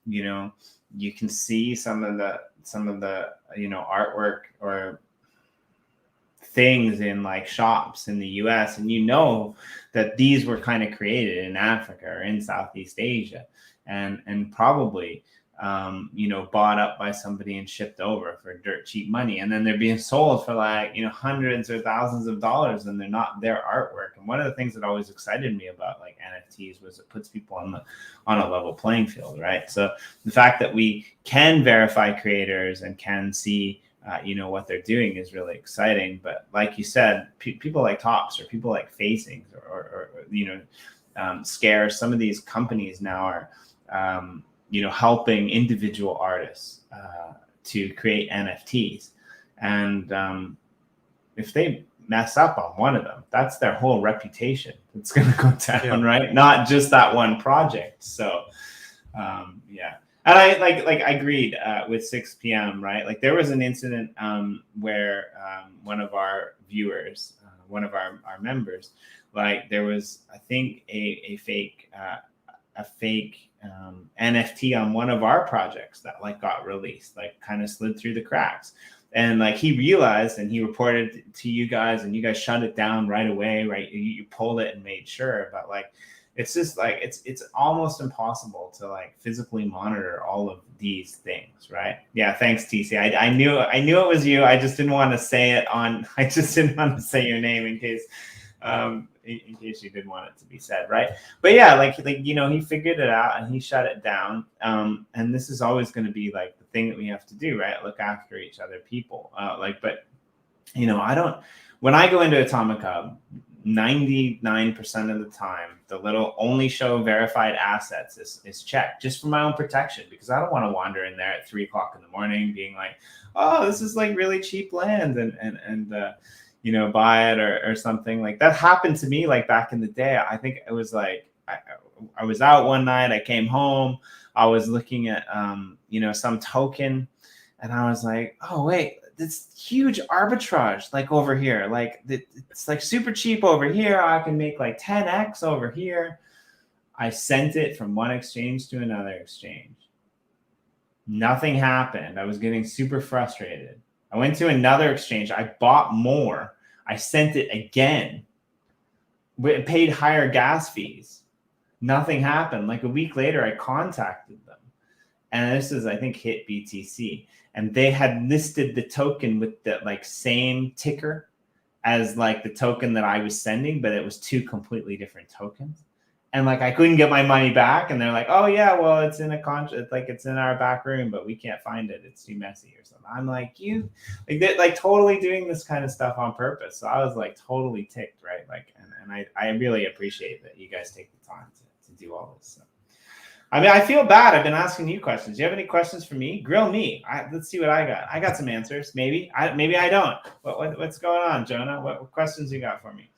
you know, you can see some of the, you know, artwork or things in like shops in the US, and you know that these were kind of created in Africa or in Southeast Asia and probably you know, bought up by somebody and shipped over for dirt cheap money, and then they're being sold for like, you know, hundreds or thousands of dollars, and they're not their artwork. And one of the things that always excited me about like NFTs was it puts people on a level playing field, right? So the fact that we can verify creators and can see you know, what they're doing is really exciting. But like you said, people like Tops or people like Facings or you know, Scare, some of these companies now are, you know, helping individual artists to create NFTs. And if they mess up on one of them, that's their whole reputation. It's going to go down, yeah. Right? Not just that one project. So, yeah. And I I agreed with 6 p.m. right? Like there was an incident where one of our viewers, one of our members, like there was, I think, a fake NFT on one of our projects that like got released, like kind of slid through the cracks. And like he realized and he reported to you guys, and you guys shut it down right away, right? You pulled it and made sure, but like it's just like it's almost impossible to like physically monitor all of these things, right? Yeah, thanks, TC. I knew it was you. I just didn't want to say it on. I just didn't want to say your name in case you didn't want it to be said, right? But yeah, like you know, he figured it out and he shut it down. And this is always going to be like the thing that we have to do, right? Look after each other, people. But you know, when I go into Atomic Hub, 99% of the time, the little only show verified assets is checked just for my own protection, because I don't want to wander in there at 3 o'clock in the morning being like, oh, this is like really cheap land and you know, buy it or something. Like that happened to me like back in the day. I think it was like I was out one night, I came home, I was looking at you know, some token, And I was like, oh, wait, this huge arbitrage, like over here. Like it's like super cheap over here. I can make like 10x over here. I sent it from one exchange to another exchange. Nothing happened. I was getting super frustrated. I went to another exchange. I bought more. I sent it again. It paid higher gas fees. Nothing happened. Like a week later, I contacted them. And this is, I think, hit BTC. And they had listed the token with the like same ticker as like the token that I was sending, but it was two completely different tokens. And like I couldn't get my money back. And they're like, oh yeah, well, it's in it's in our back room, but we can't find it. It's too messy or something. I'm like, they're like totally doing this kind of stuff on purpose. So I was like totally ticked, right? Like, and I really appreciate that you guys take the time to do all this. So. I mean, I feel bad. I've been asking you questions. Do you have any questions for me? Grill me. Let's see what I got. I got some answers. Maybe I don't. What's going on, Jonah? What questions you got for me?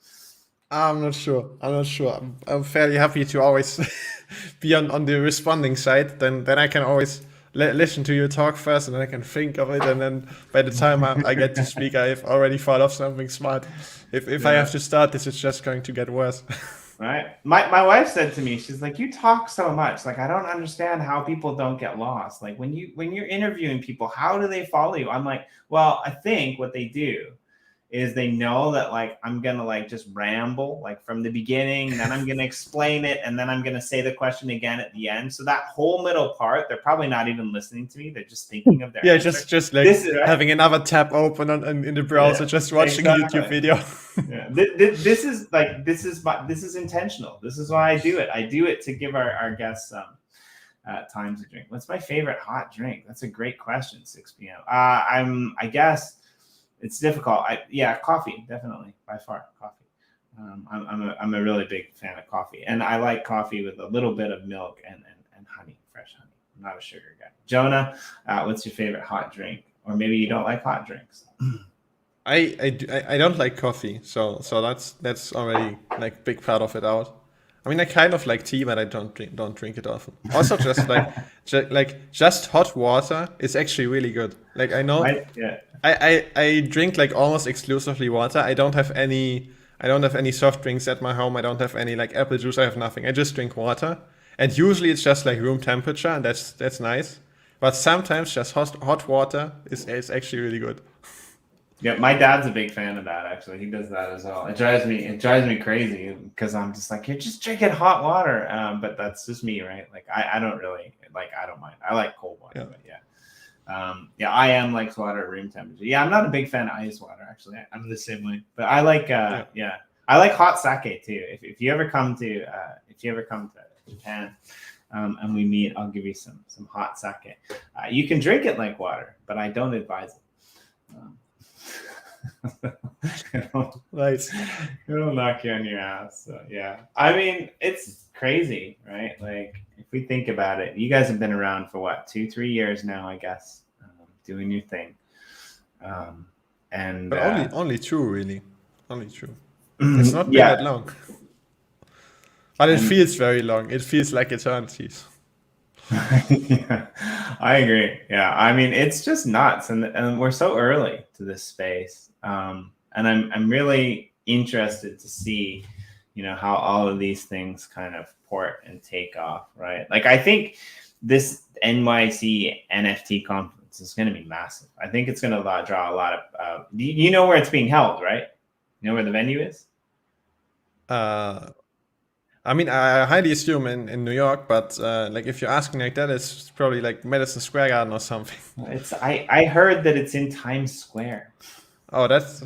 I'm not sure. I'm fairly happy to always be on the responding side. Then I can always listen to your talk first, and then I can think of it. And then by the time I get to speak, I've already thought of something smart. If I have to start, this is just going to get worse. Right. My wife said to me, she's like, you talk so much. Like, I don't understand how people don't get lost. Like when you're interviewing people, how do they follow you? I'm like, well, I think what they do is they know that like I'm gonna like just ramble like from the beginning, then I'm gonna explain it, and then I'm gonna say the question again at the end. So that whole middle part, they're probably not even listening to me. They're just thinking of their answer. just like having another tab open in the browser, just watching a YouTube video. Yeah. This is intentional. This is why I do it. I do it to give our guests some time to drink. What's my favorite hot drink? That's a great question. 6 p.m. I guess. It's difficult. Coffee, definitely, by far, coffee. I'm a really big fan of coffee, and I like coffee with a little bit of milk and honey, fresh honey. I'm not a sugar guy. Jonah, what's your favorite hot drink? Or maybe you don't like hot drinks. I don't like coffee, so that's already like big part of it out. I mean, I kind of like tea, but I don't drink it often. Also, just just hot water is actually really good. Like I know, I drink like almost exclusively water. I don't have any soft drinks at my home. I don't have any like apple juice. I have nothing. I just drink water, and usually it's just like room temperature, and that's nice. But sometimes just hot water is actually really good. Yeah, my dad's a big fan of that. Actually, he does that as well. It drives me crazy because I'm just like, you're just drinking hot water. But that's just me, right? Like I don't really like. I don't mind. I like cold water, but yeah. I am like water at room temperature. Yeah, I'm not a big fan of ice water. Actually, I'm the same way. But I like I like hot sake too. If you ever come to Japan, and we meet, I'll give you some hot sake. You can drink it like water, but I don't advise it. Nice. It'll knock you on your ass. So yeah, I mean, it's crazy, right? Like if we think about it, you guys have been around for what, 2-3 years now, I guess, doing your thing. But only two, really. Only two. It's not been that long, but it feels very long. It feels like eternities. Yeah, I agree. Yeah, I mean, it's just nuts, and we're so early to this space. And I'm really interested to see, how all of these things kind of port and take off, right? Like I think this NYC NFT conference is going to be massive. I think it's going to draw a lot of. You know where it's being held, right? You know where the venue is? I mean, I highly assume in New York, but like if you're asking like that, it's probably like Madison Square Garden or something. I heard that it's in Times Square. Oh, that's.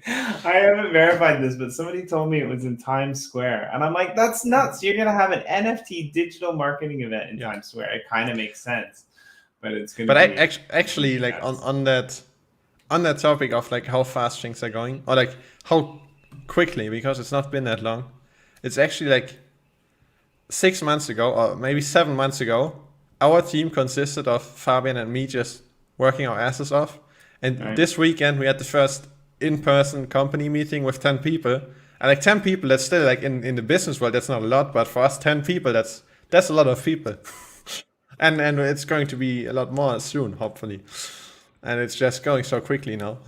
I haven't verified this, but somebody told me it was in Times Square, and I'm like, that's nuts. You're gonna have an NFT digital marketing event in Times Square. It kind of makes sense, but it's gonna. But actually, like on that topic of like how fast things are going, or like how quickly, because it's not been that long. It's actually like 6 months ago, or maybe 7 months ago, our team consisted of Fabian and me just working our asses off. And this weekend we had the first in-person company meeting with 10 people. And like 10 people, that's still like in the business world, that's not a lot, but for us 10 people, that's a lot of people. and it's going to be a lot more soon, hopefully. And it's just going so quickly now.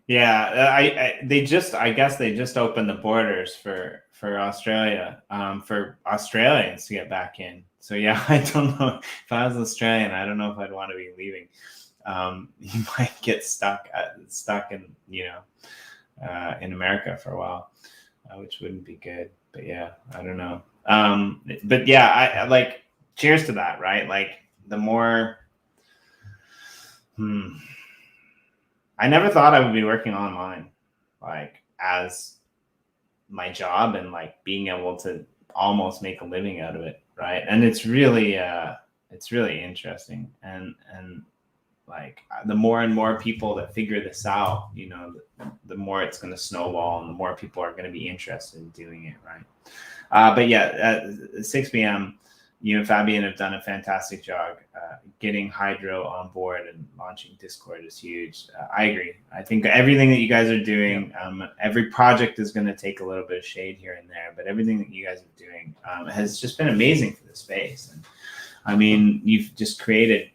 Yeah, I guess they just opened the borders for Australia, for Australians to get back in. So yeah, I don't know if I was Australian, I don't know if I'd want to be leaving. You might get stuck in in America for a while, which wouldn't be good. But yeah, I don't know. But yeah, I like, cheers to that, right? Like the more. I never thought I would be working online, like as my job, and like being able to almost make a living out of it, right? And it's really interesting, and like the more and more people that figure this out, the more it's going to snowball, and the more people are going to be interested in doing it, right? But yeah, at 6 p.m. you and Fabian have done a fantastic job getting Hydro on board, and launching Discord is huge. I agree. I think everything that you guys are doing, every project is going to take a little bit of shade here and there, but everything that you guys are doing has just been amazing for the space. And I mean, you've just created,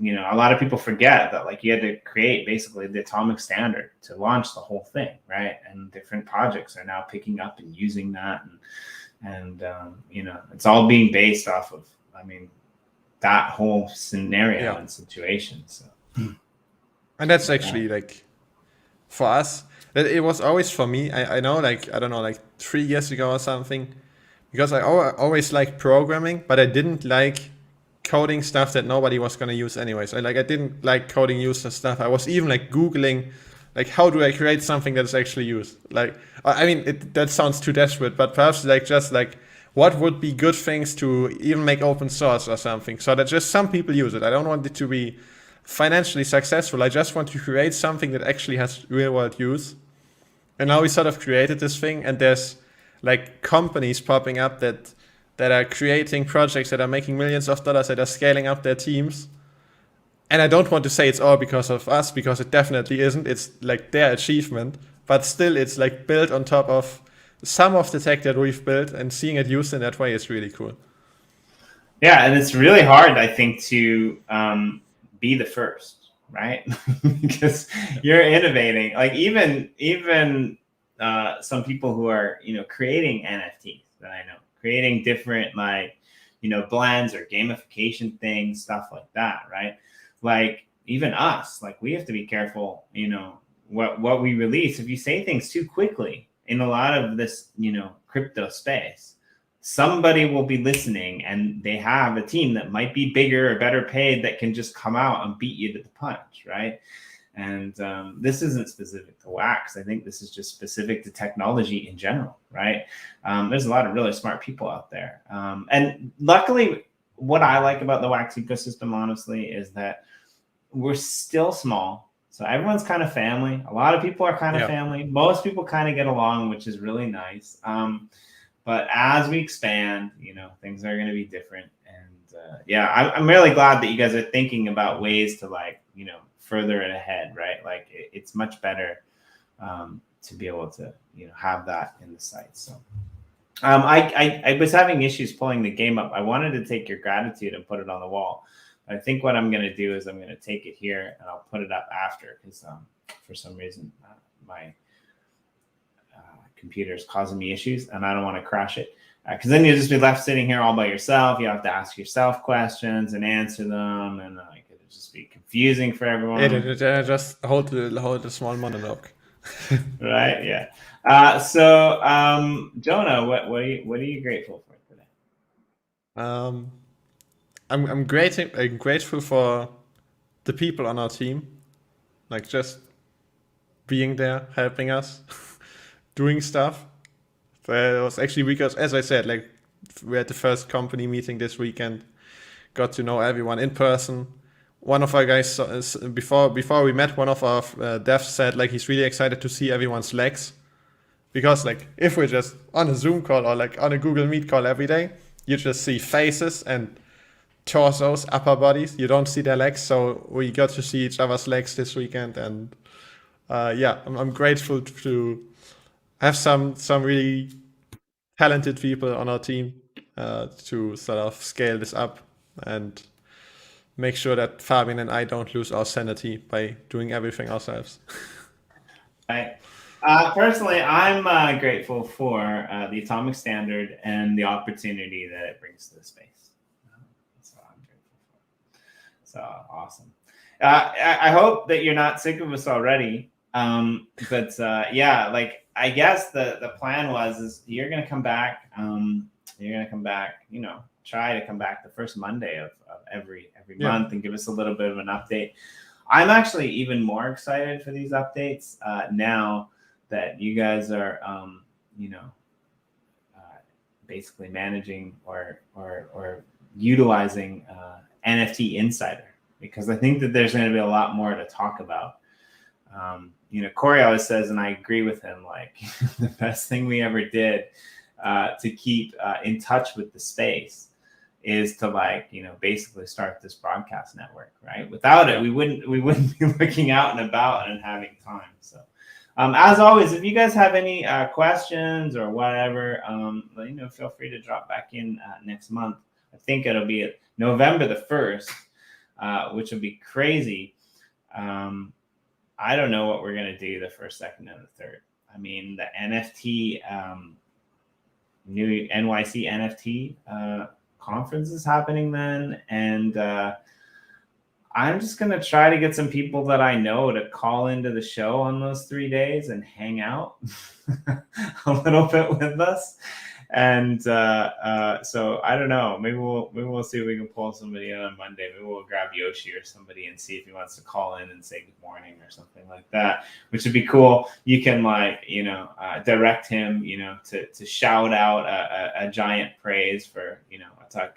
a lot of people forget that like you had to create basically the atomic standard to launch the whole thing, right? And different projects are now picking up and using that. And it's all being based off of, that whole scenario and situation. So, and that's actually like for us, that it was always for me. I know, like, I don't know, like 3 years ago or something, because I always liked programming, but I didn't like coding stuff that nobody was going to use anyways. I didn't like coding user stuff. I was even like Googling, like, how do I create something that is actually used? Like, that sounds too desperate, but perhaps like just like what would be good things to even make open source or something, so that just some people use it. I don't want it to be financially successful. I just want to create something that actually has real world use. And now we sort of created this thing, and there's like companies popping up that are creating projects that are making millions of dollars, that are scaling up their teams. And I don't want to say it's all because of us, because it definitely isn't. It's like their achievement, but still it's like built on top of some of the tech that we've built, and seeing it used in that way is really cool. Yeah, and it's really hard, I think, to be the first, right? Because you're innovating. Like even some people who are creating NFTs that I know, creating different like blends or gamification things, stuff like that, right? Like even us, like we have to be careful, what we release. If you say things too quickly in a lot of this, crypto space, somebody will be listening, and they have a team that might be bigger or better paid that can just come out and beat you to the punch, right? And this isn't specific to Wax. I think this is just specific to technology in general, right? There's a lot of really smart people out there. And luckily, what I like about the Wax ecosystem, honestly, is that we're still small. So everyone's kind of family. A lot of people are kind of family. Most people kind of get along, which is really nice. But as we expand, things are going to be different. And I'm really glad that you guys are thinking about ways to further it ahead, right? Like it's much better to be able to have that in the site. So I was having issues pulling the game up. I wanted to take your gratitude and put it on the wall. I think what I'm going to do is I'm going to take it here and I'll put it up after, because for some reason my computer is causing me issues and I don't want to crash it, because then you'll just be left sitting here all by yourself. You have to ask yourself questions and answer them, and it would just be confusing for everyone. Just hold the small monologue. Right? Yeah. So Jona, what are you grateful for today? I'm grateful for the people on our team, like just being there, helping us, doing stuff. It was actually because, as I said, like we had the first company meeting this weekend, got to know everyone in person. One of our guys, before we met, one of our devs said like he's really excited to see everyone's legs, because like if we're just on a Zoom call or like on a Google Meet call every day, you just see faces and torsos, upper bodies. You don't see their legs, so we got to see each other's legs this weekend, and I'm grateful to have some really talented people on our team to sort of scale this up and make sure that Fabian and I don't lose our sanity by doing everything ourselves. Right. Personally, I'm grateful for the atomic standard and the opportunity that it brings to the space. That's what I'm grateful for. So awesome. I hope that you're not sick of us already. But yeah, like I guess the plan is you're gonna come back. You're gonna come back. Try to come back the first Monday of every month and give us a little bit of an update. I'm actually even more excited for these updates now that you guys are, basically managing or utilizing NFT Insider, because I think that there's going to be a lot more to talk about. Corey always says, and I agree with him, like the best thing we ever did to keep in touch with the space is to basically start this broadcast network, right? Without it, we wouldn't be looking out and about and having time. So as always, if you guys have any questions or whatever, feel free to drop back in next month. I think it'll be November the 1st, which will be crazy. I don't know what we're going to do the 1st, 2nd, and the 3rd. I mean, the NFT, new NYC NFT conference is happening then. And I'm just going to try to get some people that I know to call into the show on those 3 days and hang out a little bit with us. And so I don't know. Maybe we'll see if we can pull somebody in on Monday. Maybe we'll grab Yoshi or somebody and see if he wants to call in and say good morning or something like that, which would be cool. You can direct him, to shout out a giant praise for,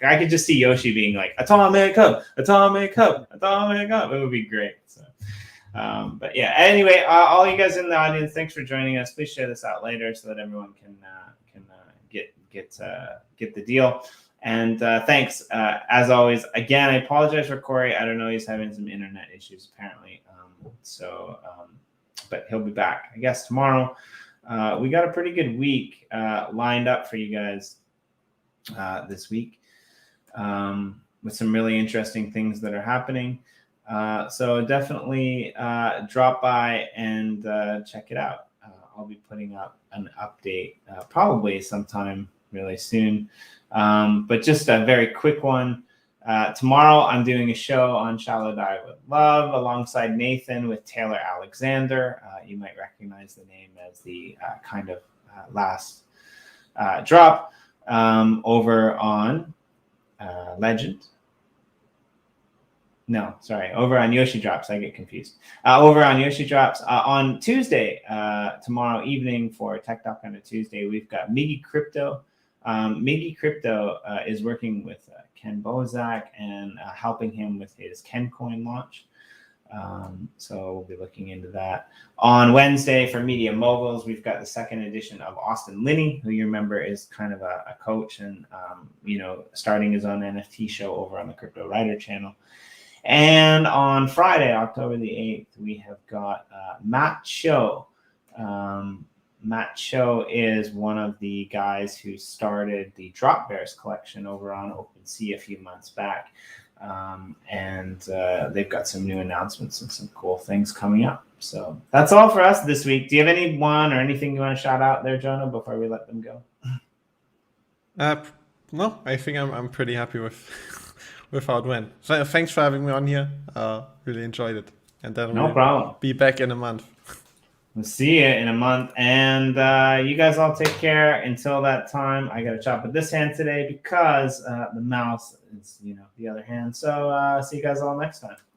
I could just see Yoshi being like, atomic hub, atomic hub, atomic hub. It would be great. So, but yeah, anyway, all you guys in the audience, thanks for joining us. Please share this out later so that everyone can get the deal. And thanks as always. Again, I apologize for Corey. I don't know, he's having some internet issues apparently. But he'll be back, I guess, tomorrow. We got a pretty good week lined up for you guys this week with some really interesting things that are happening. So definitely drop by and check it out. I'll be putting up an update probably sometime really soon. But just a very quick one. Tomorrow I'm doing a show on Shallow Dive with Love alongside Nathan with Taylor Alexander. You might recognize the name as the last drop over on Legend. No, sorry, over on Yoshi Drops. I get confused. Over on Yoshi Drops on Tuesday, tomorrow evening for Tech Talk on a Tuesday, we've got Miggy Crypto. Miggy Crypto is working with Ken Bozak and helping him with his KenCoin launch. So we'll be looking into that. On Wednesday for Media Moguls, we've got the 2nd edition of Austin Linney, who you remember is kind of a coach and, starting his own NFT show over on the Crypto Writer channel. And on Friday, October the 8th, we have got Matt Cho. Matt Cho is one of the guys who started the Drop Bears collection over on OpenSea a few months back. And they've got some new announcements and some cool things coming up. So that's all for us this week. Do you have anyone or anything you want to shout out there, Jona, before we let them go? No, I think I'm pretty happy with how it went. So thanks for having me on here. Really enjoyed it. And then no problem. Be back in a month. We'll see you in a month. And you guys all take care. Until that time, I got to chop with this hand today because the mouse is, the other hand. So see you guys all next time.